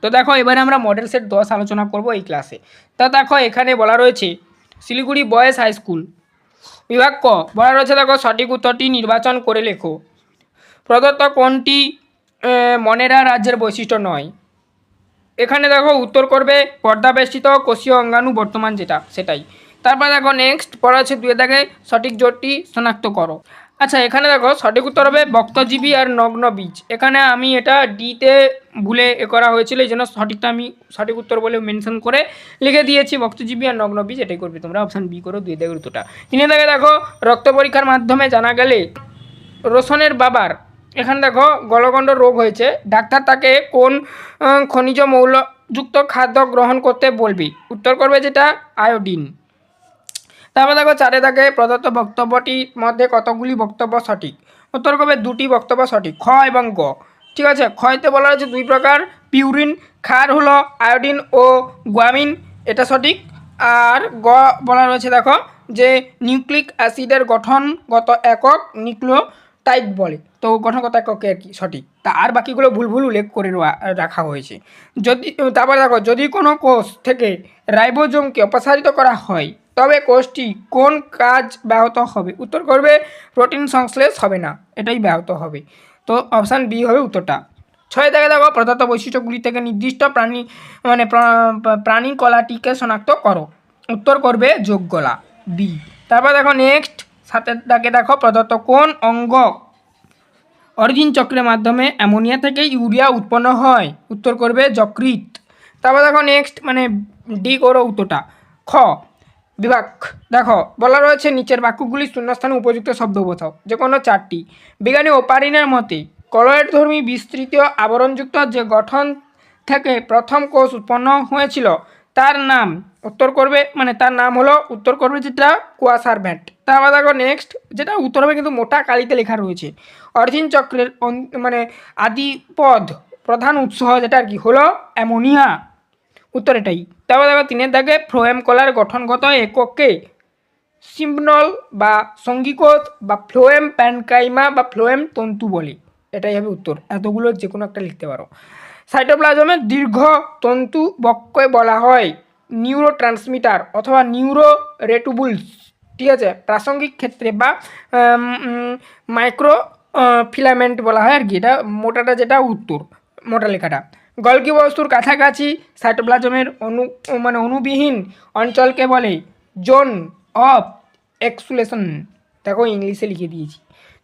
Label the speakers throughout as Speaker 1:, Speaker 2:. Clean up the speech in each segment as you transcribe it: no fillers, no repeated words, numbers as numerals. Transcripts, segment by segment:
Speaker 1: তো দেখো এবারে আমরা মডেল সেট 10 আলোচনা করব এই ক্লাসে। তো দেখো এখানে বলা রয়েছে শিলিগুড়ি বয়েজ হাই স্কুল বিভাগ ক, বলা রয়েছে দেখো সঠিক উত্তরটি নির্বাচন করে লেখো। প্রদত্ত কোনটি মনেরা রাজ্যের বৈশিষ্ট্য নয়? এখানে দেখো উত্তর করবে পর্দাবেষ্টিত কোষীয় অঙ্গাণু বর্তমান যেটা সেটাই। তারপর দেখো নেক্সট পড়া আছে 2 দাগে সঠিক জোটটি শনাক্ত করো। আচ্ছা এখানে দেখো সঠিক উত্তর হবে বক্তজীবী আর নগ্ন বীজ। এখানে আমি এটা ডিতে ভুলে করা হয়েছিল, এই জন্য সঠিকটা আমি সঠিক উত্তর বলে মেনশন করে লিখে দিয়েছি বক্তজীবী আর নগ্ন বীজ, এটাই করবে তোমরা। অপশান বি করো 2 দাগের উত্তরটা। 3 দাগে দেখো রক্ত পরীক্ষার মাধ্যমে জানা গেলে রোশনের বাবার এখানে দেখো গলগণ্ড রোগ হয়েছে, ডাক্তার তাকে কোন খনিজ মৌলযুক্ত খাদ্য গ্রহণ করতে বলবি? উত্তর করবে যেটা আয়োডিন। তারপর দেখো 4 দাগে প্রদত্ত বক্তব্যটির মধ্যে কতগুলি বক্তব্য সঠিক? উত্তর করবে 2টি বক্তব্য সঠিক, খ এবং গ। ঠিক আছে, খতে বলা হয়েছে 2 প্রকার পিউরিন, খার হলো আয়োডিন ও গুয়ামিন, এটা সঠিক। আর গ বলা রয়েছে দেখো যে নিউক্লিক অ্যাসিডের গঠনগত একক নিউক্লিওটাইড বলে, তো গঠনগত এককে আর কি সঠিক। তা আর বাকিগুলো ভুল ভুল উল্লেখ করে রাখা হয়েছে। যদি তারপর দেখো যদি কোনো কোষ থেকে রাইবোজোমকে অপসারিত করা হয় তবে কোষটি কোন কাজ ব্যাহত হবে? উত্তর করবে প্রোটিন সংশ্লেষ হবে না, এটাই ব্যাহত হবে। তো অপশান বি হবে উত্তরটা। 6 দাগে দেখো প্রদত্ত বৈশিষ্ট্যগুলি থেকে নির্দিষ্ট প্রাণী কলাটিকে শনাক্ত করো। উত্তর করবে যোগ গলা, বি। তারপর দেখো নেক্সট 7 দাগে দেখো প্রদত্ত কোন অঙ্গ অরিজিন চক্রের মাধ্যমে অ্যামোনিয়া থেকে ইউরিয়া উৎপন্ন হয়? উত্তর করবে যকৃৎ। তারপর দেখো নেক্সট ডি করো উত্তরটা। খ বিভাগ দেখো বলা রয়েছে নিচের বাক্যগুলি শূন্যস্থানে উপযুক্ত শব্দ বোঝাও, যে কোনো 4টি। বিজ্ঞানী ওপারিনের মতে কলয়েডধর্মী বিস্তৃত আবরণযুক্ত যে গঠন থেকে প্রথম কোষ উৎপন্ন হয়েছিল তার নাম? উত্তর করবে তার নাম হলো, উত্তর করবে যেটা কুয়াশার ব্যাট। তারপর দেখো নেক্সট যেটা উত্তর হবে কিন্তু মোটা কালিতে লেখা রয়েছে, অরিজিন চক্রের আদিপদ প্রধান উৎস যেটা আর কি হলো অ্যামোনিয়া, উত্তর এটাই। তারপর দেখো 3 দাগে ফ্লোয়েম কলার গঠনগত এককে সিম্বনল বা সঙ্গীকোষ বা ফ্লোয়েম প্যানকাইমা বা ফ্লোয়েম তন্তু বলে, এটাই হবে উত্তর। এতগুলো যে কোনো একটা লিখতে পারো। সাইটোপ্লাজমের দীর্ঘ তন্তু বক্ষকে বলা হয় নিউরো ট্রান্সমিটার অথবা নিউরো রেটুবুলস। ঠিক আছে, প্রাসঙ্গিক ক্ষেত্রে বা মাইক্রো ফিলামেন্ট বলা হয় আর কি, এটা মোটাটা যেটা উত্তর, মোটা লেখাটা। গলগি বস্তুর কাছাকাছি সাইটোপ্লাজমের অণুবিহীন অঞ্চলকে বলে জোন অফ এক্সক্লুশন। দেখো ইংলিশে লিখে দিয়েছি।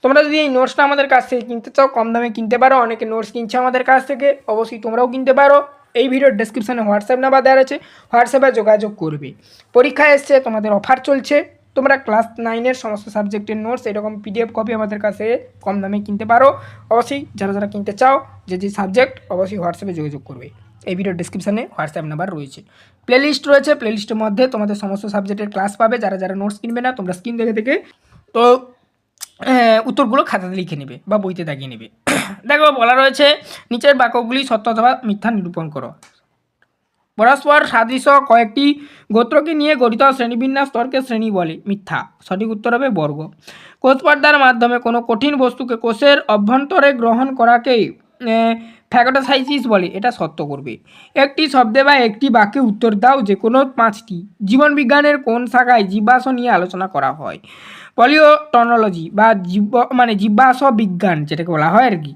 Speaker 1: তোমরা যদি এই নোটসটা আমাদের কাছ থেকে কিনতে চাও কম দামে কিনতে পারো, অনেকে নোটস কিনছে আমাদের কাছ থেকে, অবশ্যই তোমরাও কিনতে পারো। এই ভিডিওর ডেসক্রিপশানে হোয়াটসঅ্যাপ নাম্বার দেওয়া আছে, হোয়াটসঅ্যাপে যোগাযোগ করবে। পরীক্ষা এসছে, তোমাদের অফার চলছে, তোমরা ক্লাস 9-এর সমস্ত সাবজেক্টের নোটস এরকম PDF কপি আমাদের কাছে কম দামে কিনতে পারো। অবশ্যই যারা যারা কিনতে চাও যে সাবজেক্ট অবশ্যই হোয়াটসঅ্যাপে যোগাযোগ করবে। এই ভিডিওর ডেসক্রিপশানে হোয়াটসঅ্যাপ নাম্বার রয়েছে, প্লেলিস্ট রয়েছে, প্লেলিস্টের মধ্যে তোমাদের সমস্ত সাবজেক্টের ক্লাস পাবে। যারা যারা নোটস কিনবে না তোমরা স্ক্রিন দেখে তো উত্তরগুলো খাতাতে লিখে নেবে বা বইতে দাগিয়ে নেবে। দেখো বলা রয়েছে নিচের বাক্যগুলি সত্য অথবা মিথ্যা নিরূপণ করো। পরস্পর সাদৃশ্য কয়েকটি গোত্রকে নিয়ে গঠিত শ্রেণীবিন্যাস স্তরকে শ্রেণী বলে, মিথ্যা। সঠিক উত্তর হবে বর্গ। কোষ পর্দার মাধ্যমে কোনো কঠিন বস্তুকে কোষের অভ্যন্তরে গ্রহণ করাকেই ফ্যাগোটাইসিস বলে, এটা সত্য করবে। একটি শব্দে বা একটি বাক্যে উত্তর দাও যে কোনো 5টি। জীবনবিজ্ঞানের কোন শাখায় জীবাশ্ম নিয়ে আলোচনা করা হয়? পলিওটনলজি বা জীবাশ্ম বিজ্ঞান যেটাকে বলা হয় আর কি।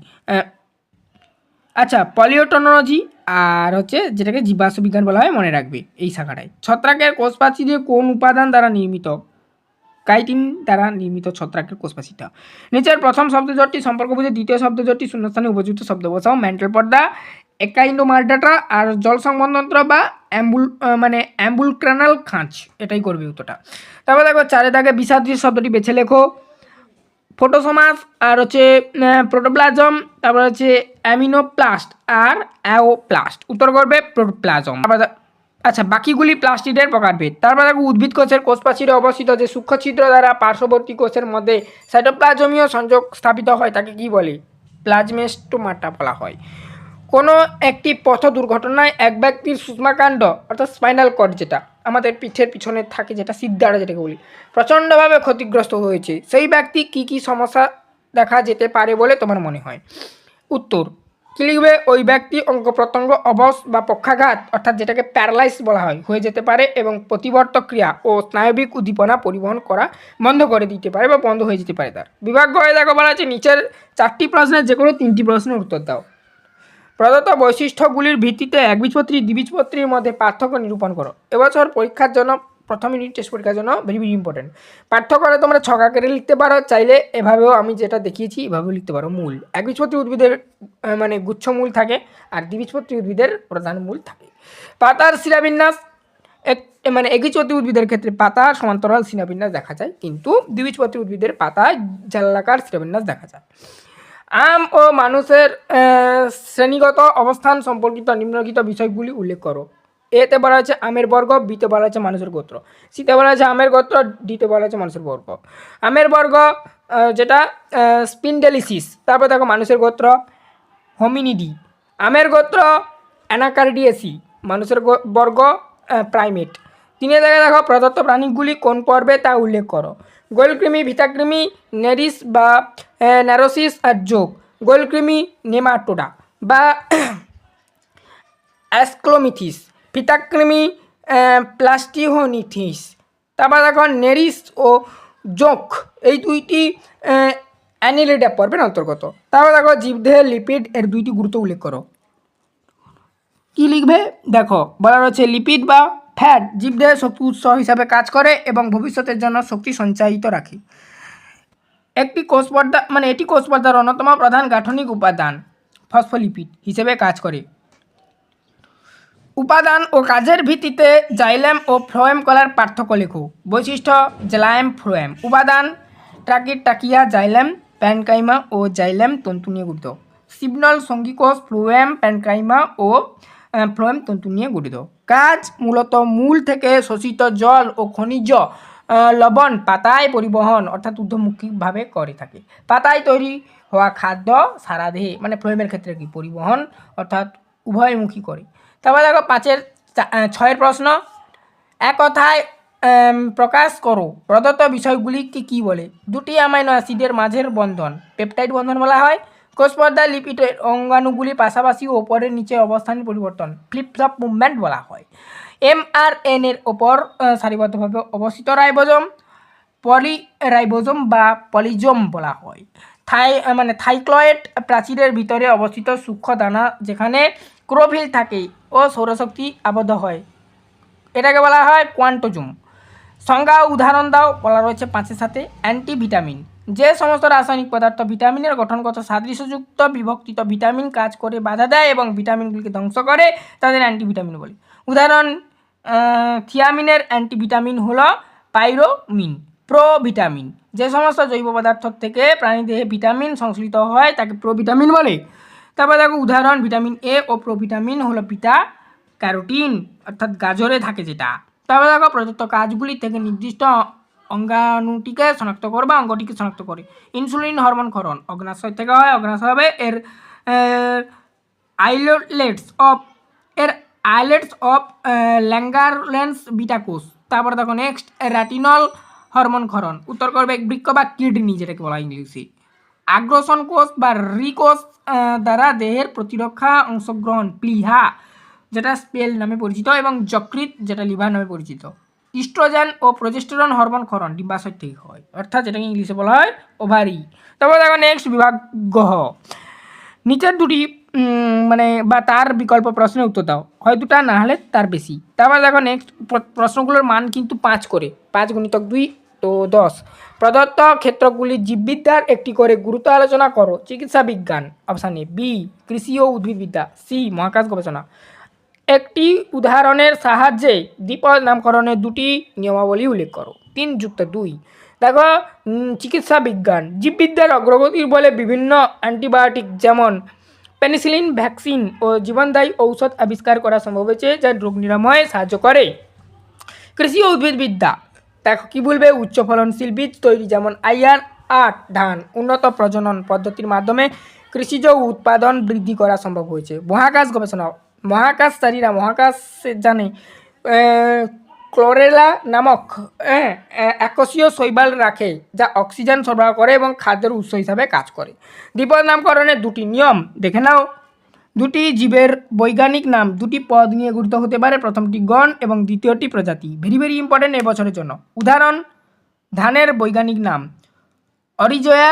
Speaker 1: আচ্ছা পলিওটনলজি আর হচ্ছে যেটাকে জীবাশ্ম বিজ্ঞান বলা হয়, মনে রাখবে এই শাখাটায়। ছত্রাকের কোষপ্রাচীরে কোন উপাদান দ্বারা নির্মিত? কাইটিন দ্বারা নির্মিত ছত্রাকের কোষপ্রাচীরটা। নিচের প্রথম শব্দজোটটি সম্পর্ক বুঝে দ্বিতীয় শব্দজোটটি শূন্যস্থানে উপযুক্ত শব্দ বসাও। মেন্টাল পর্দা, একাইন্ডোমার্ডাটা আর জল সংবন্ধনতন্ত্র বা অ্যাম্বুলক্রানাল খাঁচ, এটাই করবে উত্তরটা। তারপর দেখো 4 দাগে বিসাদৃশ শব্দটি বেছে লেখো। ফোটোসোমাস আর হচ্ছে প্রোটোপ্লাজম, তারপর হচ্ছে অ্যামিনোপ্লাস্ট আর অ্যাওপ্লাস্ট, উত্তর করবে প্রোটোপ্লাজম। আচ্ছা বাকিগুলি প্লাস্টিডের প্রকারভেদ। তারপর দেখো উদ্ভিদ কোষের কোষপ্রাচীরে অবস্থিত যে সূক্ষ্ম ছিদ্র দ্বারা পার্শ্ববর্তী কোষের মধ্যে সাইটোপ্লাজমীয় সংযোগ স্থাপিত হয় তাকে কি বলে? প্লাজমেস্টোমাটা বলা হয়। কোনো একটি পথ দুর্ঘটনায় এক ব্যক্তির সুষমাকাণ্ড অর্থাৎ স্পাইনাল কর্ড যেটা আমাদের পিঠের পিছনে থাকে, যেটা সিদ্ধারা যেটাকে বলি, প্রচণ্ডভাবে ক্ষতিগ্রস্ত হয়েছে, সেই ব্যক্তি কি কি সমস্যা দেখা যেতে পারে বলে তোমার মনে হয়? উত্তর কী লিখবে? ওই ব্যক্তি অঙ্গ প্রত্যঙ্গ অবশ বা পক্ষাঘাত অর্থাৎ যেটাকে প্যারালাইজ বলা হয় হয়ে যেতে পারে এবং প্রতিবর্তক ক্রিয়া ও স্নায়বিক উদ্দীপনা পরিবহন করা বন্ধ করে দিতে পারে বা বন্ধ হয়ে যেতে পারে তার। বিভাগ হয়ে দেখো বলা আছে নিচের 4টি প্রশ্নের যে কোনো 3টি প্রশ্নের উত্তর দাও। প্রদত্ত বৈশিষ্ট্যগুলির ভিত্তিতে একবীজপত্রী দ্বিবীজপত্রীর মধ্যে পার্থক্য নিরূপণ করো। এবছর পরীক্ষার জন্য প্রথম ইউনিট টেস্ট পরীক্ষার জন্য ভেরি ভেরি ইম্পর্টেন্ট। পার্থক্য তোমরা ছক আকারে লিখতে পারো, চাইলে এভাবেও আমি যেটা দেখিয়েছি এভাবেও লিখতে পারো। মূল একবীজপত্রী উদ্ভিদের মানে গুচ্ছ মূল থাকে আর দ্বিবীজপত্রী উদ্ভিদের প্রধান মূল থাকে। পাতার শিরাবিন্যাস মানে একবীজপত্রী উদ্ভিদের ক্ষেত্রে পাতা সমান্তরাল শিরাবিন্যাস দেখা যায়, কিন্তু দ্বিবীজপত্রী উদ্ভিদের পাতায় জালাকার শিরাবিন্যাস দেখা যায়। আম ও মানুষের শ্রেণীগত অবস্থান সম্পর্কিত নিম্নলিখিত বিষয়গুলি উল্লেখ করো। এতে বলা হচ্ছে আমের বর্গ, বিতে বলা হচ্ছে মানুষের গোত্র, সিতে বলা হচ্ছে আমের গোত্র, ডিতে বলা হচ্ছে মানুষের বর্গ। আমের বর্গ যেটা স্পিন্ডেলিসিস, তারপর দেখো মানুষের গোত্র হোমিনিডি, আমের গোত্র অ্যানাকার্ডিয়েসি, মানুষের বর্গ প্রাইমেট। তিনে দেখো প্রদত্ত প্রাণীগুলি কোন পর্বে তা উল্লেখ করো। গোলকৃমি, ভিটাকৃমি, নেরিস বা ন্যারোসিস আর যোগ। গোলকৃমি নেমাটোডা বা অ্যাসক্লোমিথিস, ভিটাকৃমি প্লাস্টিহোনিথিস। তারপর দেখো নেরিস ও যোগ এই দুইটি অ্যানিলিডা পর্বের অন্তর্গত। তারপর দেখো জীবদেহের লিপিড এর 2টি গুরুত্ব উল্লেখ করো। কি লিখবে? দেখো বলা রয়েছে লিপিড বা ফ্যাট জীবদেহের শক্তি উৎস হিসাবে কাজ করে এবং ভবিষ্যতের জন্য শক্তি সঞ্চায়িত রাখে। এটি কোষ পর্দার অন্যতম প্রধান গাঠনিক উপাদান ফসফোলিপিড হিসেবে কাজ করে। উপাদান ও কাজের ভিত্তিতে জাইলেম ও ফ্লোয়েম কলার পার্থক্য লেখো। বৈশিষ্ট্য জাইলেম ফ্লোয়েম। উপাদান ট্রাকিয়া জাইলেম, প্যানকাইমা ও জাইলেম তন্তু নিয়ে গঠিত। সিবনল সঙ্গীকোষ ফ্লোয়েম, প্যানকাইমা ও ফ্লোয়েম তন্তু নিয়ে গঠিত। কাজ মূলত মূল থেকে শোষিত জল ও খনিজ লবণ পাতায় পরিবহন অর্থাৎ ঊর্ধ্বমুখীভাবে করে থাকে। পাতায় তৈরি হওয়া খাদ্য সারা দেহে মানে ফ্লোয়েমের ক্ষেত্রে কি পরিবহন অর্থাৎ উভয়মুখী করে। তারপর দেখো 6 প্রশ্ন, এক কথায় প্রকাশ করো প্রদত্ত বিষয়গুলিকে কী বলে। 2টি অ্যামাইনো অ্যাসিডের মাঝের বন্ধন পেপটাইড বন্ধন বলা হয়। কোষপর্দার লিপিডের অঙ্গাণুগুলি পাশাপাশি ও ওপরের নিচে অবস্থানের পরিবর্তন ফ্লিপফ্লপ মুভমেন্ট বলা হয়। এমআরএনএর ওপর সারিবদ্ধভাবে অবস্থিত রাইবোজোম পলিরাইবোজোম বা পলিজোম বলা হয়। থাইক্লয়েড প্রাচীরের ভিতরে অবস্থিত সূক্ষ্ম দানা যেখানে ক্লোরোফিল থাকে ও সৌরশক্তি আবদ্ধ হয়, এটাকে বলা হয় কোয়ান্টোজোম। সংজ্ঞা উদাহরণ দাও বলা রয়েছে 5-এর সাথে। অ্যান্টিভিটামিন যে সমস্ত রাসায়নিক পদার্থ ভিটামিনের গঠনগত সাদৃশ্যযুক্ত বিভক্তিত ভিটামিন কাজ করে বাধা দেয় এবং ভিটামিনগুলিকে ধ্বংস করে তাদের অ্যান্টিভিটামিন বলে। উদাহরণ থিয়ামিনের অ্যান্টিভিটামিন হলো পাইরোমিন। প্রোভিটামিন যে সমস্ত জৈব পদার্থ থেকে প্রাণীদেহে ভিটামিন সংশ্লিষ্ট হয় তাকে প্রোভিটামিন বলে। তারপর দেখো উদাহরণ ভিটামিন এ ও প্রোভিটামিন হলো বিটা ক্যারোটিন অর্থাৎ গাজরে থাকে যেটা। তারপর দেখো প্রদত্ত কাজগুলি থেকে নির্দিষ্ট অঙ্গাণুটিকে শনাক্ত করে বা অঙ্গটিকে শনাক্ত করে। ইনসুলিন হরমোন ক্ষরণ অগ্নাশয় থেকে হয়, অগ্নাশয় হবে এর আইলেটস অফ ল্যাঙ্গারল্যান্স বিটা কোষ। তারপর দেখো নেক্সট রেটিনল হরমোন ক্ষরণ উত্তর করবে বৃক্ক বা কিডনি যেটাকে বলা হয় ইংলিশে। আগ্রাসন কোষ বা রিকোষ দ্বারা দেহের প্রতিরক্ষা অংশগ্রহণ প্লিহা যেটা স্পেল নামে পরিচিত এবং যকৃৎ যেটা লিভার নামে পরিচিত। ইস্ট্রোজেন ও প্রোজেস্টেরন হরমোন ক্ষরণ ডিম্বাশয় থেকে হয় অর্থাৎ যেটাকে ইংলিশে বলা হয় ওভারি। তারপর দেখো নেক্সট বিভাগ গহ নিচের 2টি বা তার বিকল্প প্রশ্নের উত্তর দাও, হয় 2টা না হলে তার বেশি। তারপর দেখো নেক্সট প্রশ্নগুলোর মান কিন্তু 5 করে 5 × 2 তো 10। প্রদত্ত ক্ষেত্রগুলি জীববিদ্যার একটি করে গুরুত্ব আলোচনা করো। চিকিৎসা বিজ্ঞান অপশান এ, বি কৃষি ও উদ্ভিদবিদ্যা, সি মহাকাশ গবেষণা। একটি উদাহরণের সাহায্যে দ্বিপদ নামকরণের 2টি নিয়মাবলী উল্লেখ করো। 3+2 দেখো চিকিৎসা বিজ্ঞান জীববিদ্যার অগ্রগতির বলে বিভিন্ন অ্যান্টিবায়োটিক যেমন পেনিসিলিন, ভ্যাকসিন ও জীবনদায়ী ঔষধ আবিষ্কার করা সম্ভব হয়েছে যা রোগ নিরাময়ে সাহায্য করে। কৃষি ও উদ্ভিদবিদ্যা দেখো কী বলবে উচ্চ ফলনশীল বীজ তৈরি যেমন IR8 ধান উন্নত প্রজনন পদ্ধতির মাধ্যমে কৃষিজ উৎপাদন বৃদ্ধি করা সম্ভব হয়েছে। মহাকাশ গবেষণা মহাকাশচারীরা মহাকাশে জানে ক্লোরেলা নামক এককোষীয় শৈবাল রাখে যা অক্সিজেন সরবরাহ করে এবং খাদ্যের উৎস হিসাবে কাজ করে। দ্বিপদ নামকরণের 2টি নিয়ম দেখে নাও। দুটি জীবের বৈজ্ঞানিক নাম দুটি পদ নিয়ে গঠিত হতে পারে, প্রথমটি গণ এবং দ্বিতীয়টি প্রজাতি। ভেরি ভেরি ইম্পর্টেন্ট এই বছরের জন্য। উদাহরণ: ধানের বৈজ্ঞানিক নাম অরিজোয়া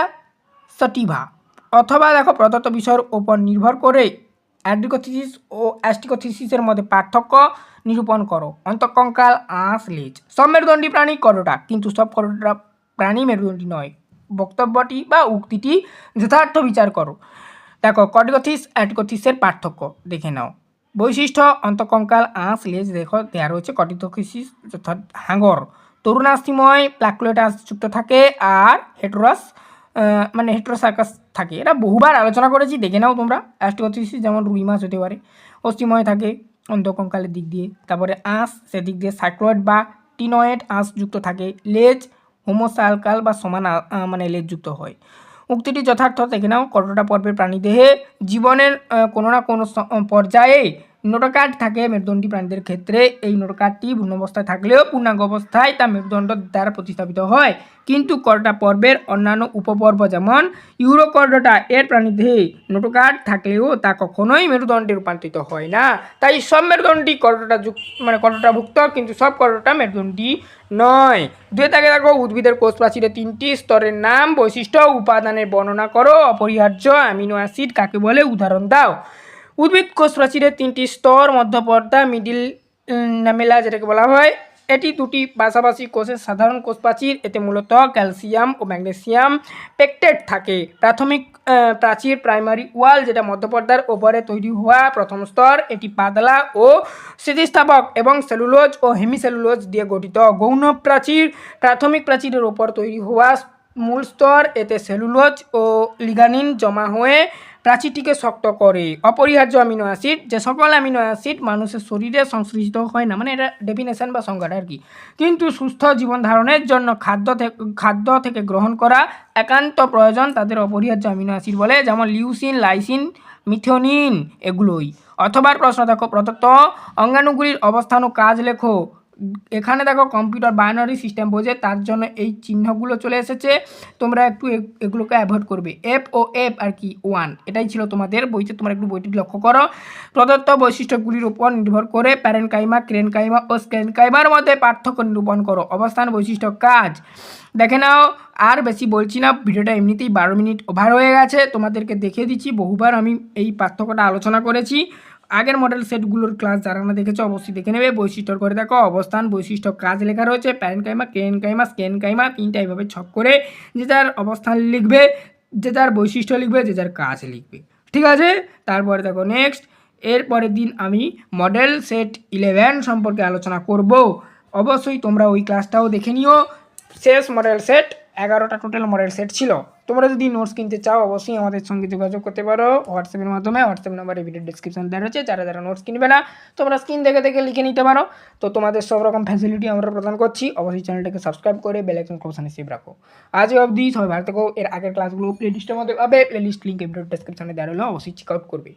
Speaker 1: সটিভা। অথবা দেখো প্রদত্ত বিষয়ের ওপর নির্ভর করে অ্যাড্রিকোথিসিস ও অ্যাস্টিকোথিসিসের মধ্যে পার্থক্য নিরূপণ করো। অন্তঃকঙ্কাল, আঁশ, লেজ। সব মেরুদণ্ডী প্রাণী করোটা, কিন্তু সব করোটা প্রাণী মেরুদণ্ডী নয়। বক্তব্যটি বা উক্তিটি যথার্থ বিচার করো। দেখো কর্টিকোথিস অ্যাড্রিকোথিসের পার্থক্য দেখে নাও। বৈশিষ্ট্য: অন্তঃকঙ্কাল, আঁশ, লেজ দেখো দেওয়া রয়েছে। কর্টিকোথিসিস অর্থাৎ হাঙর তরুণাস্থিময় প্লাকুলেটাস যুক্ত থাকে, আর হেটেরাস মানে হেটেরোসার্কাস থাকে। এটা বহুবার আলোচনা করেছি, দেখে নাও তোমরা। অ্যাস্টিকোথিসিস যেমন রুই মাছ হতে পারে, অস্থিময় থাকে অন্তঃকঙ্কালের দিক দিয়ে। তারপরে আঁশ, সেদিক দিয়ে সাইক্লয়েড বা টিনয়েড আঁশ যুক্ত থাকে। লেজ হোমোসালকাল বা সমান মানে লেজ যুক্ত হয়। উক্তিটি যথার্থ দেখে নাও। করোটা পর্বের প্রাণীদেহে জীবনের কোনো না কোনো পর্যায়ে নোটোকার্ড থাকে মেরুদণ্ডী প্রাণীদের ক্ষেত্রে। এই নোটোকার্ডটি ভ্রূণ অবস্থায় থাকলেও পূর্ণাঙ্গ অবস্থায় তা মেরুদণ্ড দ্বারা প্রতিস্থাপিত হয়। কিন্তু করোটা পর্বের অন্যান্য উপপর্ব যেমন ইউরোকর্ডোটা এর প্রাণীদেহে নোটোকার্ড থাকলেও তা কখনোই মেরুদণ্ডে রূপান্তরিত হয় না। তাই সব মেরুদণ্ডী করোটা মানে করোটাভুক্ত, কিন্তু সব করোটা মেরুদণ্ডী নয়। দুয়ে থাকে দেখো উদ্ভিদের কোষ প্রাচীরের 3টি স্তরের নাম, বৈশিষ্ট্য, উপাদানের বর্ণনা করো। অপরিহার্য অ্যামিনো অ্যাসিড কাকে বলে উদাহরণ দাও। উদ্ভিদ কোষ প্রাচীরের 3টি স্তর, মধ্যপর্দা, মিডিল ল্যামেলা যেটাকে বলা হয়। এটি দুটি পাশাপাশি কোষের সাধারণ কোষ প্রাচীর। এতে মূলত ক্যালসিয়াম ও ম্যাগনেসিয়াম পেকটেট থাকে। প্রাথমিক প্রাচীর প্রাইমারি ওয়াল, যেটা মধ্যপর্দার ওপরে তৈরি হওয়া প্রথম স্তর। এটি পাতলা ও স্থিতিস্থাপক এবং সেলুলোজ ও হেমিসেলুলোজ দিয়ে গঠিত। গৌণ প্রাচীর প্রাথমিক প্রাচীরের ওপর তৈরি হওয়া মূল স্তর। এতে সেলুলোজ ও লিগানিন জমা হয়ে প্রাচীরটিকে শক্ত করে। অপরিহার্য অ্যামিনো অ্যাসিড: যে সকল অ্যামিনো অ্যাসিড মানুষের শরীরে সংশ্লেষিত হয় না, মানে এটা ডেফিনেশন বা সংজ্ঞাটা আর কি, কিন্তু সুস্থ জীবন ধারণের জন্য খাদ্য থেকে গ্রহণ করা একান্ত প্রয়োজন, তাদের অপরিহার্য অ্যামিনো অ্যাসিড বলে। যেমন লিউসিন, লাইসিন, মিথিওনিন এগুলোই। অথবা প্রশ্ন দেখো প্রদত্ত অঙ্গাণুগুলির অবস্থান ও কাজ লেখো। এখানে দেখো কম্পিউটার বাইনারি সিস্টেম বোঝে, তার জন্য এই চিহ্নগুলো চলে এসেছে। তোমরা একটু এগুলোকে অ্যাভয়েড করবে। এফ ও এফ আর কি 1, এটাই ছিল তোমাদের বইতে। তোমরা একটু বইটি লক্ষ্য করো। প্রদত্ত বৈশিষ্ট্যগুলির উপর নির্ভর করে প্যারেনকাইমা, ক্রেনকাইমা ও স্ক্লেনকাইমার মধ্যে পার্থক্য নিরূপণ করো। অবস্থান, বৈশিষ্ট্য, কাজ দেখে নাও। আর বেশি বলছি না, ভিডিওটা এমনিতেই 12 মিনিট ওভার হয়ে গেছে। তোমাদেরকে দেখিয়ে দিচ্ছি, বহুবার আমি এই পার্থক্যটা আলোচনা করেছি। আগের মডেল সেটগুলোর ক্লাস যারা না দেখেছো অবশ্যই দেখে নেবে। বৈশিষ্ট্যর করে দেখো। অবস্থান, বৈশিষ্ট্য, কাজ লেখা রয়েছে। প্যারেনকাইমা, ক্রেনকাইমা, স্ক্লেনকাইমা 3টা এইভাবে ছক করে যে যার অবস্থান লিখবে, যে যার বৈশিষ্ট্য লিখবে, যে যার কাজ লিখবে। ঠিক আছে? তারপরে দেখো নেক্সট, এর পরের দিন আমি মডেল সেট 11 সম্পর্কে আলোচনা করব। অবশ্যই তোমরা ওই ক্লাসটাও দেখে নিও। শেষ মডেল সেট 11টা টোটাল মডেল সেট ছিল। তোমরা যদি নোটস কিনতে চাও অবশ্যই আমাদের সঙ্গে যোগাযোগ করতে পারো হোয়াটসঅ্যাপের মাধ্যমে। হোয়াটসঅ্যাপ নাম্বারে ভিডিও ডিসক্রিপশন দেওয়া রয়েছে। যারা যারা নোটস কিনবে না তোমরা স্ক্রিন দেখে দেখে লিখে নিতে পারো। তো তোমাদের সব রকম ফ্যাসিলিটি আমরা প্রদান করছি। অবশ্যই চ্যানেলটাকে সাবস্ক্রাইব করে বেল আইকন অপশনে সেভ রাখো। আজ অবধি সবাই ভালো থেকো। এর আগের ক্লাসগুলো প্লেলিস্টের মধ্যে পাবে। প্লেলিস্ট লিঙ্ক ভিডিও ডিসক্রিপশনে দেওয়া রইলো, অবশ্যই চেক আউট করবে।